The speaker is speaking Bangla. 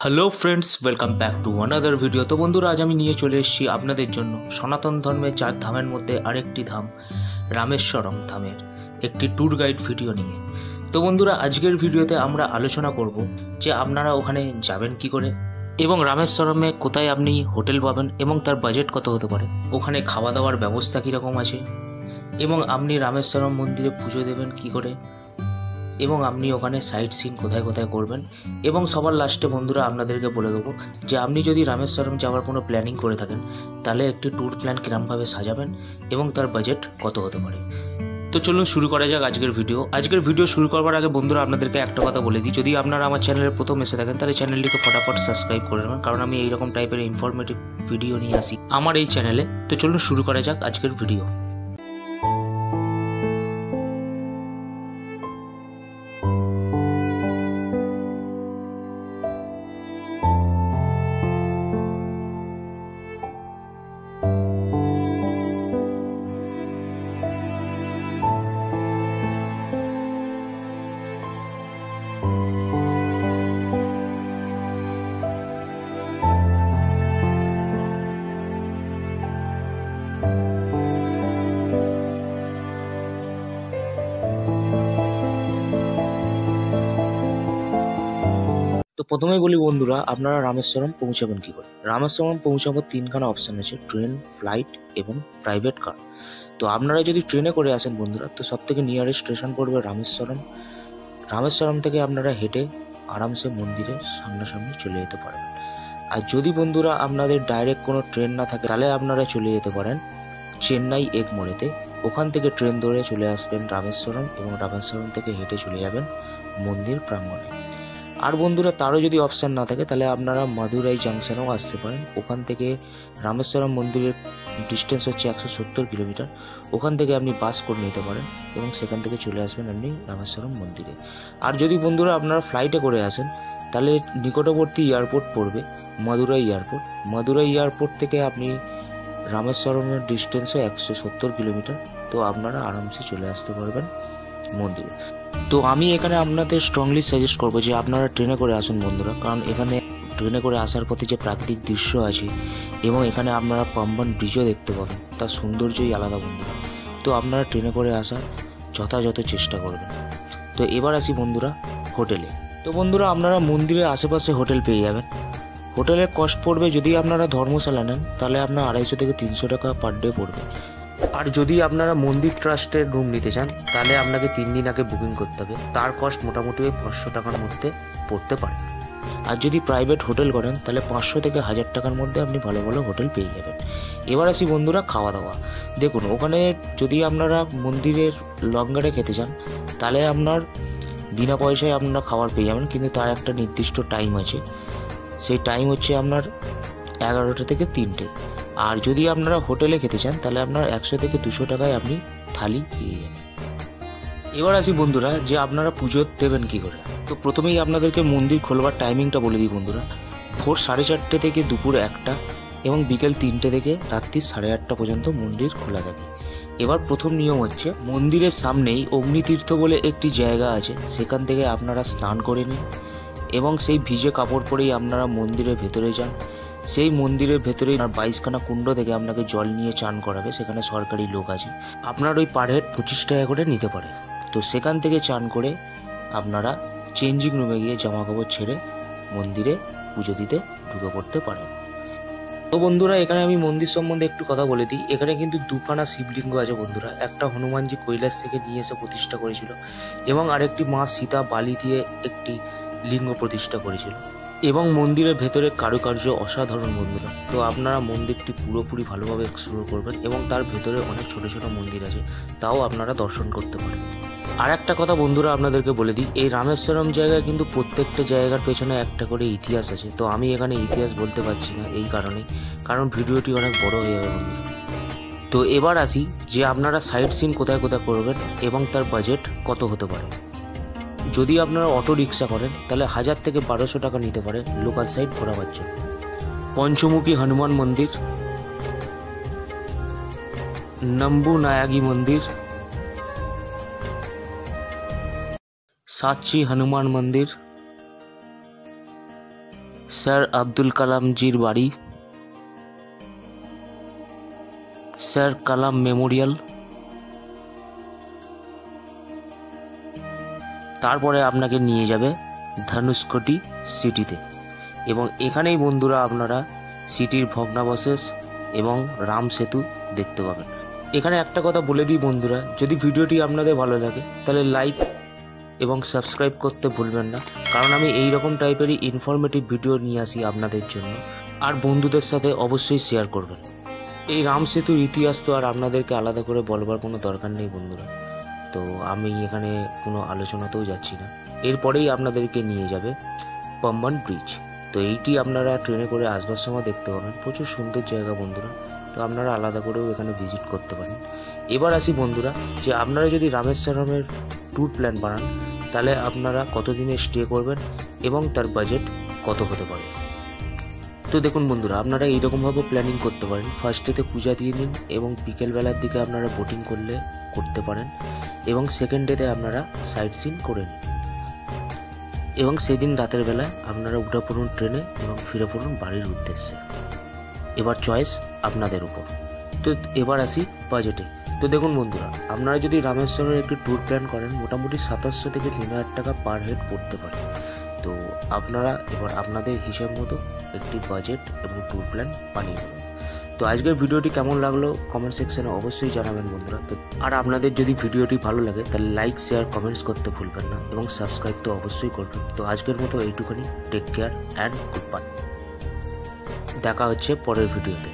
Hello friends, welcome back to another video. তো বন্ধুরা, আজ আমি নিয়ে চলে এসেছি আপনাদের জন্য সনাতন ধর্মের 4 ধামের মধ্যে আরেকটি ধাম রামেশ্বরম ধামের একটি ট্যুর গাইড ভিডিও নিয়ে। তো বন্ধুরা, আজকের ভিডিওতে আমরা আলোচনা করব যে আপনারা ওখানে যাবেন কি করে এবং রামেশ্বরমে কোথায় আপনি হোটেল পাবেন এবং তার বাজেট কত হতে পারে, ওখানে খাওয়া দাওয়ার ব্যবস্থা কীরকম আছে এবং আপনি রামেশ্বরম মন্দিরে পুজো দেবেন কি করে এবং আপনি ওখানে সাইট সিন কোথায় কোথায় করবেন। এবং সবার লাস্টে বন্ধুরা আপনাদেরকে বলে দেবো যে আপনি যদি রামেশ্বরম যাওয়ার কোনো প্ল্যানিং করে থাকেন তাহলে একটি ট্যুর প্ল্যান কীরকমভাবে সাজাবেন এবং তার বাজেট কত হতে পারে। তো চলুন শুরু করা যাক আজকের ভিডিও শুরু করবার আগে বন্ধুরা আপনাদেরকে একটা কথা বলে দিই, যদি আপনারা আমার চ্যানেলের প্রথম এসে থাকেন তাহলে চ্যানেলটিকে ফটাফট সাবস্ক্রাইব করে নেবেন, কারণ আমি এইরকম টাইপের ইনফরমেটিভ ভিডিও নিয়ে আসি আমার এই চ্যানেলে। তো চলুন শুরু করা যাক আজকের ভিডিও। তো প্রথমেই বলি বন্ধুরা, আপনারা রামেশ্বরম পৌঁছাবেন কি করে। রামেশ্বরম পৌঁছাবার 3খানা অপশান আছে, ট্রেন, ফ্লাইট এবং প্রাইভেট কার। তো আপনারা যদি ট্রেনে করে আসেন বন্ধুরা, তো সব থেকে নিয়ারেস্ট স্টেশন পড়বে রামেশ্বরম থেকে আপনারা হেঁটে আরামসে মন্দিরের সামনাসামনি চলে যেতে পারবেন। আর যদি বন্ধুরা আপনাদের ডাইরেক্ট কোনো ট্রেন না থাকে তাহলে আপনারা চলে যেতে পারেন চেন্নাই এগমোরেতে। ওখান থেকে ট্রেন ধরে চলে আসবেন রামেশ্বরম এবং রামেশ্বরম থেকে হেঁটে চলে যাবেন মন্দির প্রাঙ্গণে। আর বন্ধুরা, তারও যদি অপশান না থাকে তাহলে আপনারা মাদুরাই জাংশনেও আসতে পারেন। ওখান থেকে রামেশ্বরম মন্দিরের ডিস্টেন্স হচ্ছে 170 কিলোমিটার। ওখান থেকে আপনি বাস করে নিতে পারেন এবং সেখান থেকে চলে আসবেন আপনি রামেশ্বরম মন্দিরে। আর যদি বন্ধুরা আপনারা ফ্লাইটে করে আসেন তাহলে নিকটবর্তী এয়ারপোর্ট পড়বে মাদুরাই এয়ারপোর্ট থেকে আপনি রামেশ্বরমের ডিস্টেন্সও 170 কিলোমিটার। তো আপনারা আরামসে চলে আসতে পারবেন মন্দিরে। তো আমি এখানে আপনাদের স্ট্রংলি সাজেস্ট করবো যে আপনারা ট্রেনে করে আসুন বন্ধুরা, কারণ এখানে ট্রেনে করে আসার পথে যে প্রাকৃতিক দৃশ্য আছে এবং এখানে আপনারা পাম্বান ব্রিজও দেখতে পাবেন, তার সৌন্দর্যই আলাদা বন্ধুরা। তো আপনারা ট্রেনে করে আসার যথাযথ চেষ্টা করবেন। তো এবার আসি বন্ধুরা হোটেলে। তো বন্ধুরা, আপনারা মন্দিরের আশেপাশে হোটেল পেয়ে যাবেন। হোটেলের কস্ট পড়বে, যদি আপনারা ধর্মশালা নেন তাহলে আপনার 250 থেকে 300 টাকা পার ডে পড়বে। আর যদি আপনারা মন্দির ট্রাস্টের রুম নিতে চান তাহলে আপনাকে 3 দিন আগে বুকিং করতে হবে, তার কস্ট মোটামুটি 500 টাকার মধ্যে পড়তে পারে। আর যদি প্রাইভেট হোটেল করেন তাহলে 500 থেকে 1000 টাকার মধ্যে আপনি ভালো ভালো হোটেল পেয়ে যাবেন। এবার আসি বন্ধুরা খাওয়া দাওয়া। দেখুন, ওখানে যদি আপনারা মন্দিরের লঙ্গারে খেতে চান তাহলে আপনার বিনা পয়সায় আপনারা খাবার পেয়ে যাবেন, কিন্তু তার একটা নির্দিষ্ট টাইম আছে। সেই টাইম হচ্ছে আপনার 11টা থেকে 3টে। আর যদি আপনারা হোটেলে খেতে চান তাহলে আপনার 100 থেকে 200 টাকায় আপনি থালি পেয়ে যাবেন। এবার আসি বন্ধুরা যে আপনারা পুজো দেবেন কি করে। তো প্রথমেই আপনাদেরকে মন্দির খোলবার টাইমিংটা বলে দিই বন্ধুরা। ভোর 4:30 থেকে দুপুর 1টা এবং বিকেল 3টে থেকে রাত্রি 8:30 পর্যন্ত মন্দির খোলা থাকে। এবার প্রথম নিয়ম হচ্ছে, মন্দিরের সামনেই অগ্নিতীর্থ বলে একটি জায়গা আছে, সেখান থেকে আপনারা স্নান করে নিন এবং সেই ভিজে কাপড় পরেই আপনারা মন্দিরের ভেতরে যান। সেই মন্দিরের ভেতরেই 22খানা কুণ্ড থেকে আপনাকে জল নিয়ে চান করাবে, সেখানে সরকারি লোক আছে। আপনার ওই পার হেড 25 টাকা করে নিতে পারে। তো সেখান থেকে চান করে আপনারা চেঞ্জিং রুমে গিয়ে জামা কাপড় ছেড়ে মন্দিরে পুজো দিতে ঢুকে পড়তে পারেন। তো বন্ধুরা, এখানে আমি মন্দির সম্বন্ধে একটু কথা বলে দিই। এখানে কিন্তু 2খানা শিবলিঙ্গ আছে বন্ধুরা। একটা হনুমানজি কৈলাস থেকে নিয়ে এসে প্রতিষ্ঠা করেছিল এবং আরেকটি মা সীতা বালি দিয়ে একটি লিঙ্গ প্রতিষ্ঠা করেছিল। এবং মন্দিরের ভেতরে কারুকার্য অসাধারণ বন্ধুরা। তো আপনারা মন্দিরটি পুরোপুরি ভালোভাবে এক্সপ্লোর করবেন এবং তার ভেতরে অনেক ছোট ছোট মন্দির আছে, তাও আপনারা দর্শন করতে পারবেন। আর একটা কথা বন্ধুরা আপনাদেরকে বলে দিই, এই রামেশ্বরম জায়গায় কিন্তু প্রত্যেকটা জায়গার পেছনে একটা করে ইতিহাস আছে। তো আমি এখানে ইতিহাস বলতে পারছি না এই কারণেই, কারণ ভিডিওটি অনেক বড় হয়ে যাবে বন্ধুরা। তো এবার আসি যে আপনারা সাইট সিন কোথায় কোথায় করবেন এবং তার বাজেট কত হতে পারে। যদি আপনারা অটো রিক্সা করেন তাহলে 1000 থেকে 1200 টাকা নিতে পারে লোকাল সাইট ঘোরাবার জন্য। পঞ্চমুখী হনুমান মন্দির, নম্বু নায়াগি মন্দির, साक्षी हनुमान मंदिर, স্যার আব্দুল কালামজির বাড়ি, স্যার কালাম মেমোরিয়াল। তারপরে আপনাকে নিয়ে যাবে ধনুষকোটি সিটিতে, এবং এখানেই বন্ধুরা আপনারা সিটির ভগ্নাবশেষ এবং রাম সেতু দেখতে পাবেন। এখানে একটা কথা বলে দিই বন্ধুরা, যদি ভিডিওটি আপনাদের ভালো লাগে তাহলে লাইক এবং সাবস্ক্রাইব করতে ভুলবেন না, কারণ আমি এই রকম টাইপেরই ইনফরমেটিভ ভিডিও নিয়ে আসি আপনাদের জন্য। আর বন্ধুদের সাথে অবশ্যই শেয়ার করবেন। এই রাম সেতুর ইতিহাস তো আর আপনাদেরকে আলাদা করে বলবার কোনো দরকার নেই বন্ধুরা, তো আমি এখানে কোনো আলোচনাতেও যাচ্ছি না। এরপরেই আপনাদেরকে নিয়ে যাবে পাম্বান ব্রিজ। তো এইটি আপনারা ট্রেনে করে আসবার সময় দেখতে পাবেন, প্রচুর সুন্দর জায়গা বন্ধুরা, তো আপনারা আলাদা করেও এখানে ভিজিট করতে পারেন। এবার আসি বন্ধুরা, যে আপনারা যদি রামেশ্বরমের ট্যুর প্ল্যান বানান তাহলে আপনারা কতদিনে স্টে করবেন এবং তার বাজেট কত হতে পারে। তো দেখুন বন্ধুরা, আপনারা এইরকমভাবে প্ল্যানিং করতে পারেন। ফার্স্ট ডেতে পূজা দিয়ে নিন এবং বিকেলবেলার দিকে আপনারা বোটিং করতে পারেন, এবং সেকেন্ড ডেতে আপনারা সাইট সিন করে নিন, এবং সেদিন রাতের বেলায় আপনারা উঠে পড়ুন ট্রেনে এবং ফিরে পড়ুন বাড়ির উদ্দেশ্যে। এবার চয়েস আপনাদের উপর। তো এবার আসি বাজেটে। তো দেখুন বন্ধুরা, আপনারা যদি রামেশ্বরের একটি ট্যুর প্ল্যান করেন মোটামুটি 2700 থেকে 3000 টাকা পার হেড পড়তে পারে। তো আপনারা এবার আপনাদের হিসাব মতো একটি বাজেট এবং ট্যুর প্ল্যান বানিয়ে নেবেন। তো আজকের ভিডিওটি কেমন লাগলো কমেন্ট সেকশনে অবশ্যই জানাবেন বন্ধুরা। তো আর আপনাদের যদি ভিডিওটি ভালো লাগে তাহলে লাইক শেয়ার কমেন্টস করতে ভুলবেন না, এবং সাবস্ক্রাইব তো অবশ্যই করবেন। তো আজকের মতো এইটুখানি। Take care and good bye. দেখা হচ্ছে পরের ভিডিওতে।